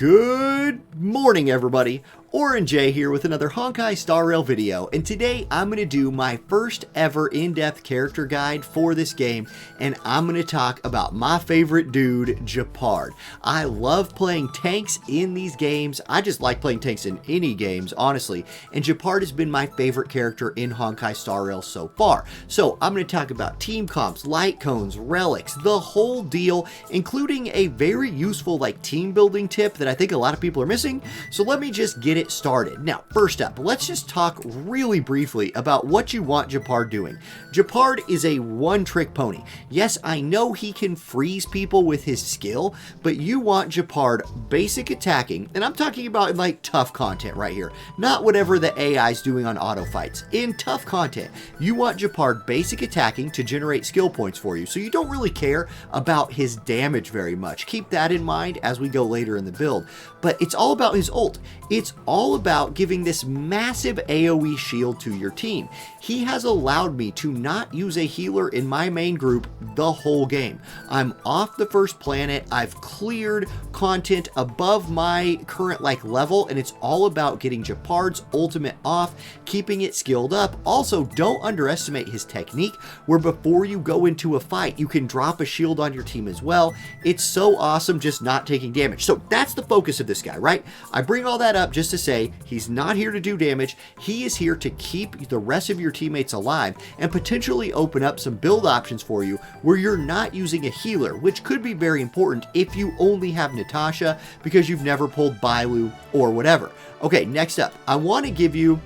Good morning, everybody. Auronnj here with another Honkai Star Rail video, and today I'm going to do my first ever in-depth character guide for this game, and I'm going to talk about my favorite dude, Gepard. I love playing tanks in these games. I just like playing tanks in any games, honestly, and Gepard has been my favorite character in Honkai Star Rail so far. So I'm going to talk about team comps, Lightcones, Relics, the whole deal, including a very useful team building tip that I think a lot of people are missing. So let me just get it started. Now, first up, let's just talk really briefly about what you want Gepard doing. Gepard is a one-trick pony. Yes, I know he can freeze people with his skill, but you want Gepard basic attacking, and I'm talking about tough content right here, not whatever the AI is doing on auto fights. In tough content, you want Gepard basic attacking to generate skill points for you, so you don't really care about his damage very much. Keep that in mind as we go later in the build, but it's all about his ult. It's all about giving this massive AoE shield to your team. He has allowed me to not use a healer in my main group the whole game. I'm off the first planet. I've cleared content above my current level, and it's all about getting Gepard's ultimate off, keeping it skilled up. Also, don't underestimate his technique, where before you go into a fight, you can drop a shield on your team as well. It's so awesome just not taking damage. So that's the focus of this guy, right? I bring all that up just to say he's not here to do damage. He is here to keep the rest of your teammates alive and potentially open up some build options for you where you're not using a healer, which could be very important if you only have Natasha because you've never pulled Bailu or whatever. Okay, next up, I want to give you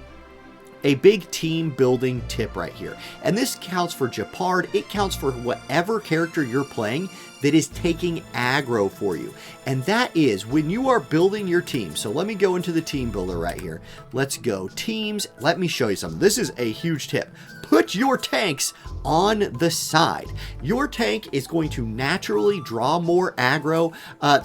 a big team building tip right here. And this counts for Gepard. It counts for whatever character you're playing that is taking aggro for you. And that is when you are building your team. So let me go into the team builder right here. Let's go teams. Let me show you something. This is a huge tip. Put your tanks on the side. Your tank is going to naturally draw more aggro.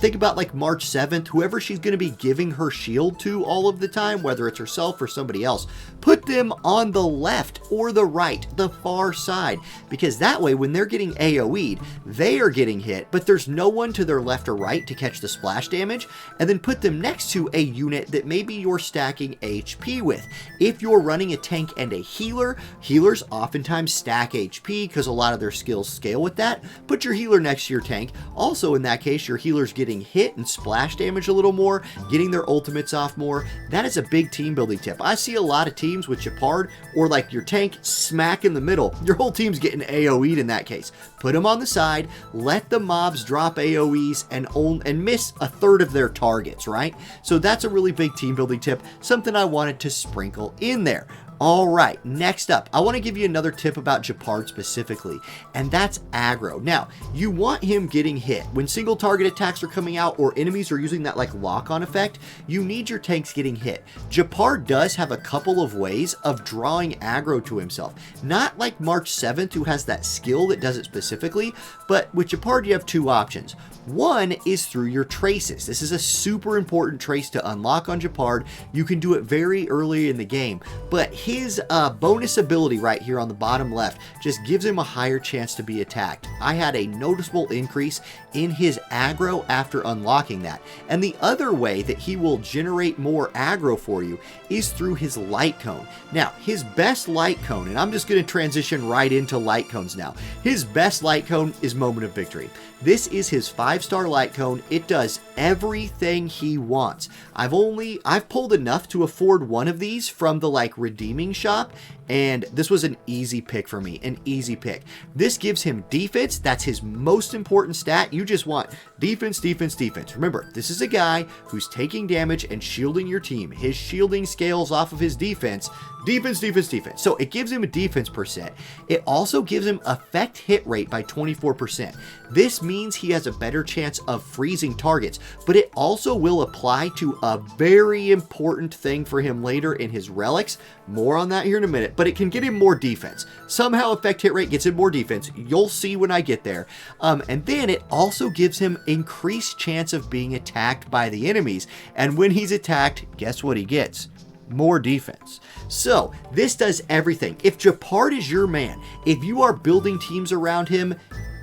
Think about March 7th, whoever she's going to be giving her shield to all of the time, whether it's herself or somebody else, put them on the left or the right, the far side, because that way when they're getting AoE'd, they are getting hit, but there's no one to their left or right to catch the splash damage, and then put them next to a unit that maybe you're stacking HP with. If you're running a tank and a healer, healers oftentimes stack HP because a lot of their skills scale with that. Put your healer next to your tank. Also, in that case, your healer's getting hit and splash damage a little more, getting their ultimates off more. That is a big team building tip. I see a lot of teams with Gepard or your tank smack in the middle. Your whole team's getting AoE'd in that case. Put them on the side, let the mobs drop AoEs and miss a third of their targets, right? So that's a really big team building tip, something I wanted to sprinkle in there. All right, next up, I want to give you another tip about Gepard specifically, and that's aggro. Now, you want him getting hit. When single target attacks are coming out or enemies are using that lock-on effect, you need your tanks getting hit. Gepard does have a couple of ways of drawing aggro to himself. Not like March 7th, who has that skill that does it specifically, but with Gepard you have two options. One is through your traces. This is a super important trace to unlock on Gepard. You can do it very early in the game, but his bonus ability right here on the bottom left just gives him a higher chance to be attacked. I had a noticeable increase in his aggro after unlocking that. And the other way that he will generate more aggro for you is through his light cone. Now, his best light cone, and I'm just going to transition right into light cones now. His best light cone is Moment of Victory. This is his 5-star light cone. It does everything he wants. I've pulled enough to afford one of these from the redeeming shop, and this was an easy pick for me, an easy pick. This gives him defense. That's his most important stat. You just want defense, defense, defense. Remember, this is a guy who's taking damage and shielding your team. His shielding scales off of his defense. Defense, defense, defense. So it gives him a defense percent. It also gives him effect hit rate by 24%. This means he has a better chance of freezing targets, but it also will apply to a very important thing for him later in his relics. More on that here in a minute, but it can get him more defense. Somehow effect hit rate gets him more defense. You'll see when I get there. And then it also gives him increased chance of being attacked by the enemies. And when he's attacked, guess what he gets? More defense. So this does everything. If Gepard is your man, if you are building teams around him,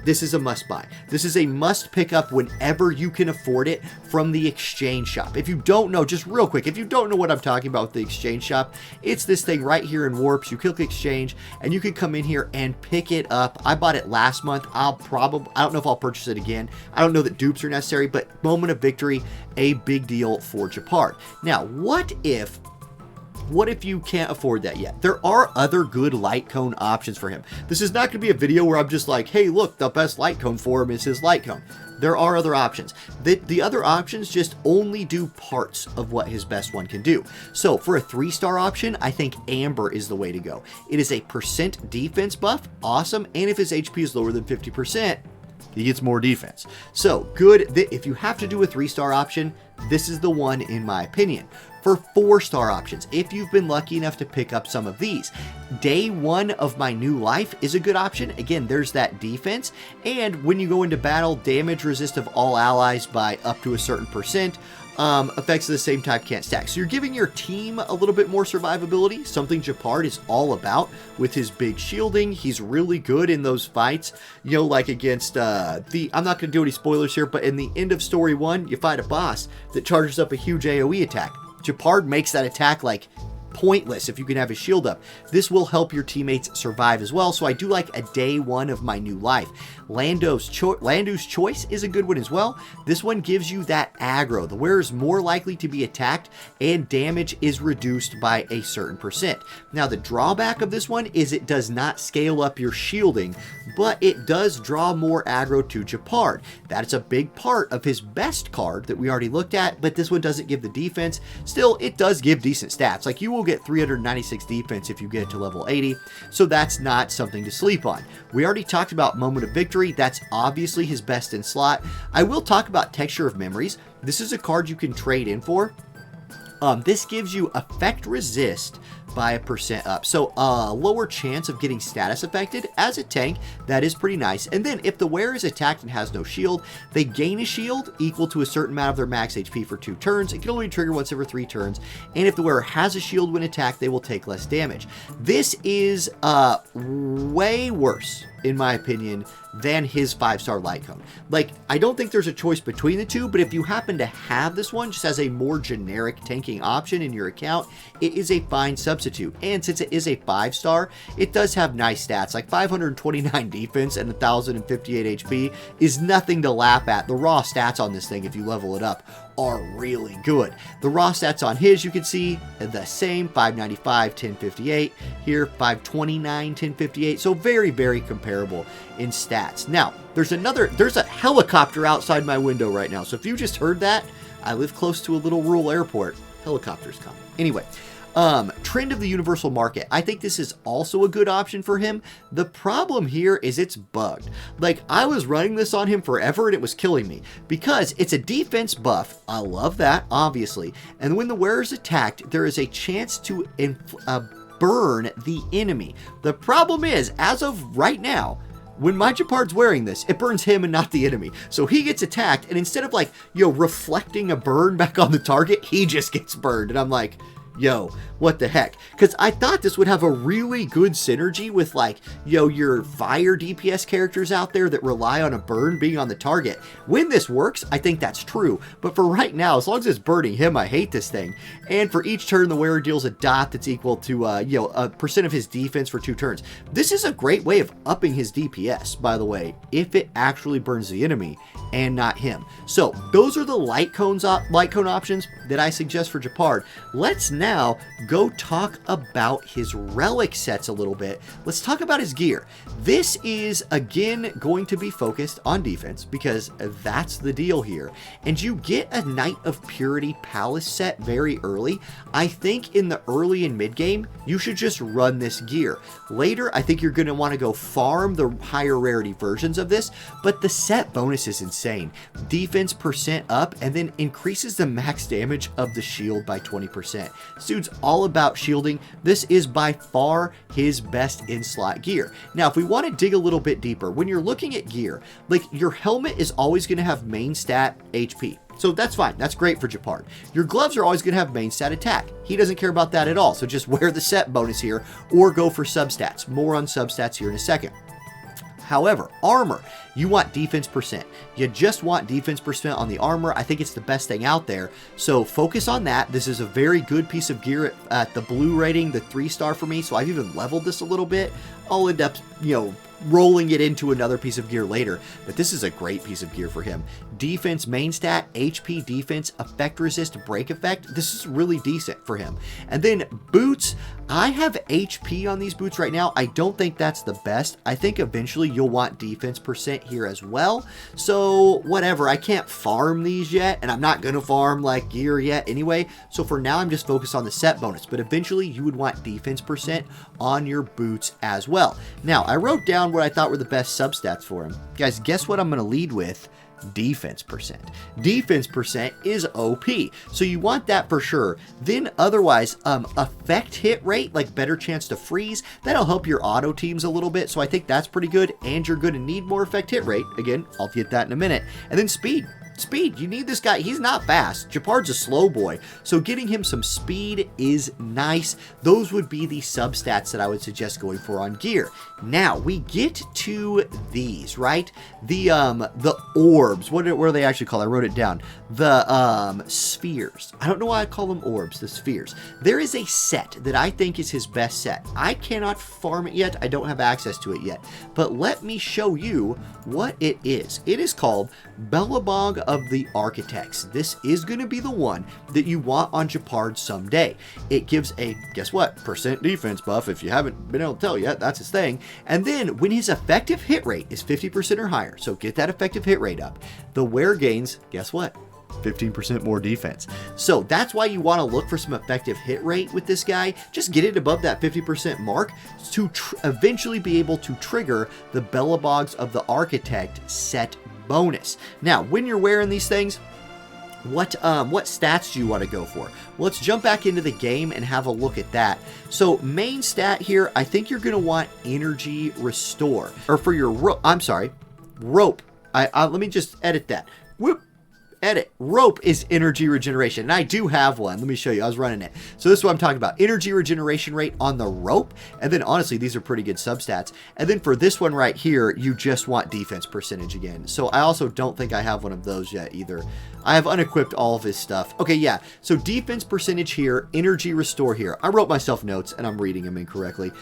this is a must buy. This is a must pick up whenever you can afford it from the exchange shop. If you don't know, just real quick, if you don't know what I'm talking about with the exchange shop, it's this thing right here in Warps. You click exchange and you can come in here and pick it up. I bought it last month. I don't know if I'll purchase it again. I don't know that dupes are necessary, but moment of victory, a big deal for Gepard. Now, what if you can't afford that yet? There are other good light cone options for him. This is not going to be a video where I'm just like, hey, look, the best light cone for him is his light cone. There are other options. The other options just only do parts of what his best one can do. So for a 3-star option, I think Amber is the way to go. It is a % defense buff, awesome, and if his HP is lower than 50%, he gets more defense. So good. If you have to do a 3-star option, this is the one in my opinion. For 4-star options, if you've been lucky enough to pick up some of these, Day 1 of My New Life is a good option. Again, there's that defense, and when you go into battle, damage resist of all allies by up to a certain %. Effects of the same type can't stack. So you're giving your team a little bit more survivability, something Gepard is all about with his big shielding. He's really good in those fights, you know, like against I'm not going to do any spoilers here, but in the end of story 1, you fight a boss that charges up a huge AoE attack. Gepard makes that attack like pointless if you can have his shield up. This will help your teammates survive as well. So I do like a Day 1 of My New Life. Landu's Choice is a good one as well. This one gives you that aggro. The wearer is more likely to be attacked and damage is reduced by a certain %. Now the drawback of this one is it does not scale up your shielding, but it does draw more aggro to Gepard. That's a big part of his best card that we already looked at, but this one doesn't give the defense. Still, it does give decent stats. Like you will get 396 defense if you get it to level 80, so that's not something to sleep on. We already talked about Moment of Victory. That's obviously his best in slot. I will talk about Texture of Memories. This is a card you can trade in for. This gives you effect resist by a % up. So a lower chance of getting status affected as a tank. That is pretty nice. And then if the wearer is attacked and has no shield, they gain a shield equal to a certain amount of their max HP for 2 turns. It can only trigger once every 3 turns. And if the wearer has a shield when attacked, they will take less damage. This is way worse, in my opinion, than his 5-star light cone. Like, I don't think there's a choice between the two, but if you happen to have this one just as a more generic tanking option in your account, it is a fine substitute. And since it is a 5-star, it does have nice stats, like 529 defense and 1058 HP is nothing to laugh at. The raw stats on this thing, if you level it up, are really good. The raw stats on his, you can see the same, 595, 1058, here 529, 1058, so very, very comparable in stats. Now, there's a helicopter outside my window right now, so if you just heard that, I live close to a little rural airport. Helicopters come. Anyway, Trend of the Universal Market. I think this is also a good option for him. The problem here is it's bugged. Like, I was running this on him forever and it was killing me because it's a defense buff. I love that, obviously. And when the wearer is attacked, there is a chance to burn the enemy. The problem is, as of right now, when my Gepard's wearing this, it burns him and not the enemy. So he gets attacked, and instead of like, reflecting a burn back on the target, he just gets burned. And I'm like, yo, what the heck? Because I thought this would have a really good synergy with like, your fire DPS characters out there that rely on a burn being on the target. When this works, I think that's true. But for right now, as long as it's burning him, I hate this thing. And for each turn, the wearer deals a dot that's equal to, a % of his defense for 2 turns. This is a great way of upping his DPS, by the way, if it actually burns the enemy and not him. So those are the light cone options that I suggest for Gepard. Let's now go talk about his relic sets a little bit. Let's talk about his gear. This is again going to be focused on defense because that's the deal here. And you get a Night of Purity Palace set very early. I think in the early and mid game, you should just run this gear. Later, I think you're going to want to go farm the higher rarity versions of this, but the set bonus is insane. Defense % up and then increases the max damage of the shield by 20%. This dude's all about shielding. This is by far his best in-slot gear. Now, if we want to dig a little bit deeper, when you're looking at gear, like your helmet is always going to have main stat HP. So that's fine. That's great for Gepard. Your gloves are always going to have main stat attack. He doesn't care about that at all. So just wear the set bonus here or go for substats. More on substats here in a second. However, armor, you want defense percent. You just want defense percent on the armor. I think it's the best thing out there. So focus on that. This is a very good piece of gear at the blue rating, the 3-star for me. So I've even leveled this a little bit. I'll end up, rolling it into another piece of gear later, but this is a great piece of gear for him. Defense main stat, HP defense, effect resist, break effect. This is really decent for him. And then boots, I have HP on these boots right now. I don't think that's the best. I think eventually you'll want defense percent here as well. So whatever, I can't farm these yet, and I'm not going to farm like gear yet anyway. So for now, I'm just focused on the set bonus, but eventually you would want defense percent on your boots as well. Now, I wrote down what I thought were the best substats for him. Guys, guess what I'm going to lead with? Defense percent. Defense percent is OP, so you want that for sure. Then otherwise, effect hit rate, like better chance to freeze, that'll help your auto teams a little bit, so I think that's pretty good, and you're going to need more effect hit rate. Again, I'll get that in a minute. And then speed. Speed, you need this guy. He's not fast. Gepard's a slow boy, so getting him some speed is nice. Those would be the substats that I would suggest going for on gear. Now we get to these, right? The orbs. What are they actually called? I wrote it down. The spheres. I don't know why I call them orbs. The spheres. There is a set that I think is his best set. I cannot farm it yet. I don't have access to it yet, but let me show you what it is. It is called Bellabog of the Architects. This is going to be the one that you want on Gepard someday. It gives a, guess what, percent defense buff. If you haven't been able to tell yet, that's his thing. And then when his effective hit rate is 50% or higher, so get that effective hit rate up, the wear gains, guess what? 15% more defense. So that's why you want to look for some effective hit rate with this guy. Just get it above that 50% mark to eventually be able to trigger the Bellabogs of the Architect set bonus. Now, when you're wearing these things, what stats do you want to go for? Well, let's jump back into the game and have a look at that. So main stat here, I think you're going to want energy restore, or for your rope. I'm sorry, rope. Let me just edit that. Whoop. Edit. Rope is energy regeneration, and I do have one. Let me show you. I was running it. So this is what I'm talking about. Energy regeneration rate on the rope, and then honestly, these are pretty good substats. And then for this one right here, you just want defense percentage again. So I also don't think I have one of those yet either. I have unequipped all of his stuff. Okay, yeah. So defense percentage here, energy restore here. I wrote myself notes, and I'm reading them incorrectly.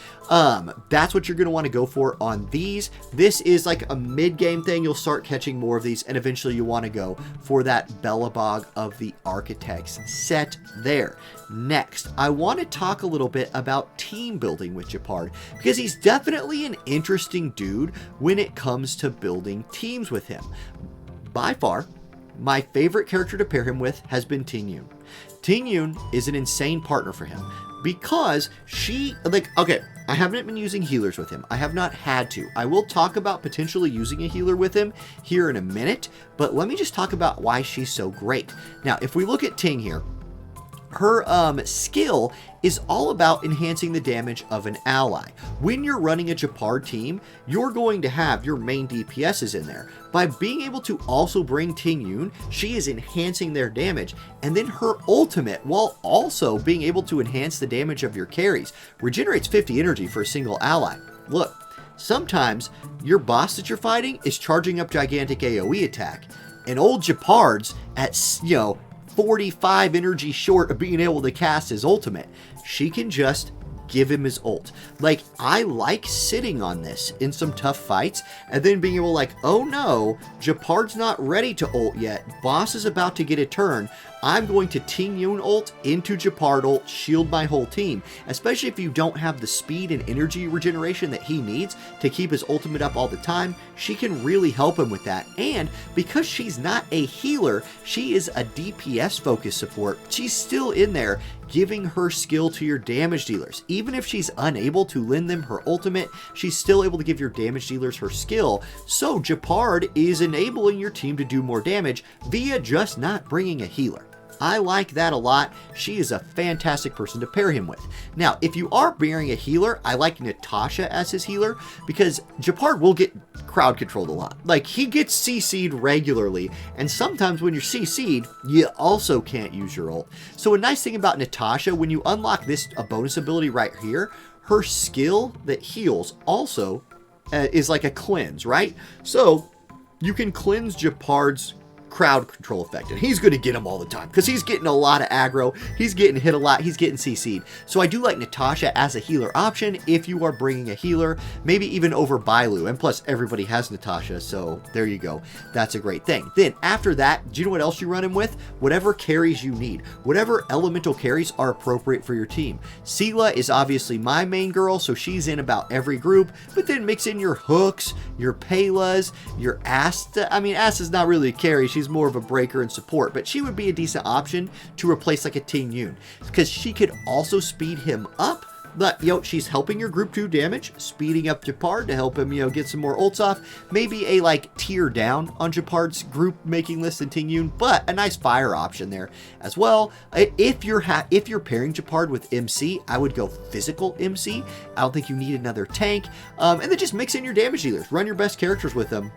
That's what you're going to want to go for on these. This is like a mid-game thing. You'll start catching more of these, and eventually you want to go for that Bellabog of the Architects set there. Next, I want to talk a little bit about team building with Gepard, because he's definitely an interesting dude when it comes to building teams with him. By far, my favorite character to pair him with has been Tingyun. Tingyun is an insane partner for him because she, okay, I haven't been using healers with him. I have not had to. I will talk about potentially using a healer with him here in a minute, but let me just talk about why she's so great. Now, if we look at Ting here, her skill is all about enhancing the damage of an ally. When you're running a Gepard team, you're going to have your main DPSs in there. By being able to also bring Tingyun, she is enhancing their damage, and then her ultimate, while also being able to enhance the damage of your carries, regenerates 50 energy for a single ally. Look, sometimes your boss that you're fighting is charging up gigantic AoE attack, and old Gepard's at, 45 energy short of being able to cast his ultimate. She can just give him his ult. Like, I like sitting on this in some tough fights and then being able like, oh no, Gepard's not ready to ult yet. Boss is about to get a turn. I'm going to Tingyun ult into Gepard ult, shield my whole team. Especially if you don't have the speed and energy regeneration that he needs to keep his ultimate up all the time, she can really help him with that. And because she's not a healer, she is a DPS focused support. She's still in there giving her skill to your damage dealers. Even if she's unable to lend them her ultimate, she's still able to give your damage dealers her skill. So Gepard is enabling your team to do more damage via just not bringing a healer. I like that a lot. She is a fantastic person to pair him with. Now, if you are bearing a healer, I like Natasha as his healer because Gepard will get crowd controlled a lot. Like, he gets CC'd regularly, and sometimes when you're CC'd, you also can't use your ult. So a nice thing about Natasha, when you unlock this, a bonus ability right here, her skill that heals also is like a cleanse, right? So you can cleanse Gepard's crowd control effect, and he's going to get him all the time because he's getting a lot of aggro, he's getting hit a lot, he's getting CC'd. So I do like Natasha as a healer option if you are bringing a healer, maybe even over Bailu, and plus everybody has Natasha, so there you go. That's a great thing. Then after that, do you know what else you run him with? Whatever carries you need, whatever elemental carries are appropriate for your team. Seela is obviously my main girl, so she's in about every group, but then mix in your hooks, your Pelas, your Asta. I mean, Asta's not really a carry, she's more of a breaker and support, but she would be a decent option to replace like a Ting Yun because she could also speed him up. But, you know, she's helping your group 2 damage, speeding up Gepard to help him, you know, get some more ults off. Maybe a, like, tier down on Gepard's group making list than Ting Yun, but a nice fire option there as well. If you're pairing Gepard with MC, I would go physical MC. I don't think you need another tank. And then just mix in your damage dealers. Run your best characters with them.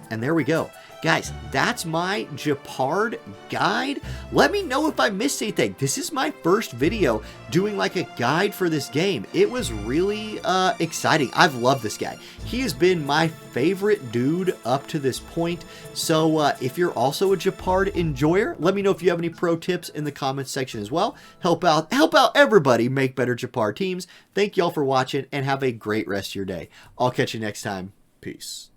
And there we go. Guys, that's my Gepard guide. Let me know if I missed anything. This is my first video doing like a guide for this game. It was really exciting. I've loved this guy. He has been my favorite dude up to this point. So if you're also a Gepard enjoyer, let me know if you have any pro tips in the comments section as well. Help out everybody make better Gepard teams. Thank y'all for watching and have a great rest of your day. I'll catch you next time. Peace.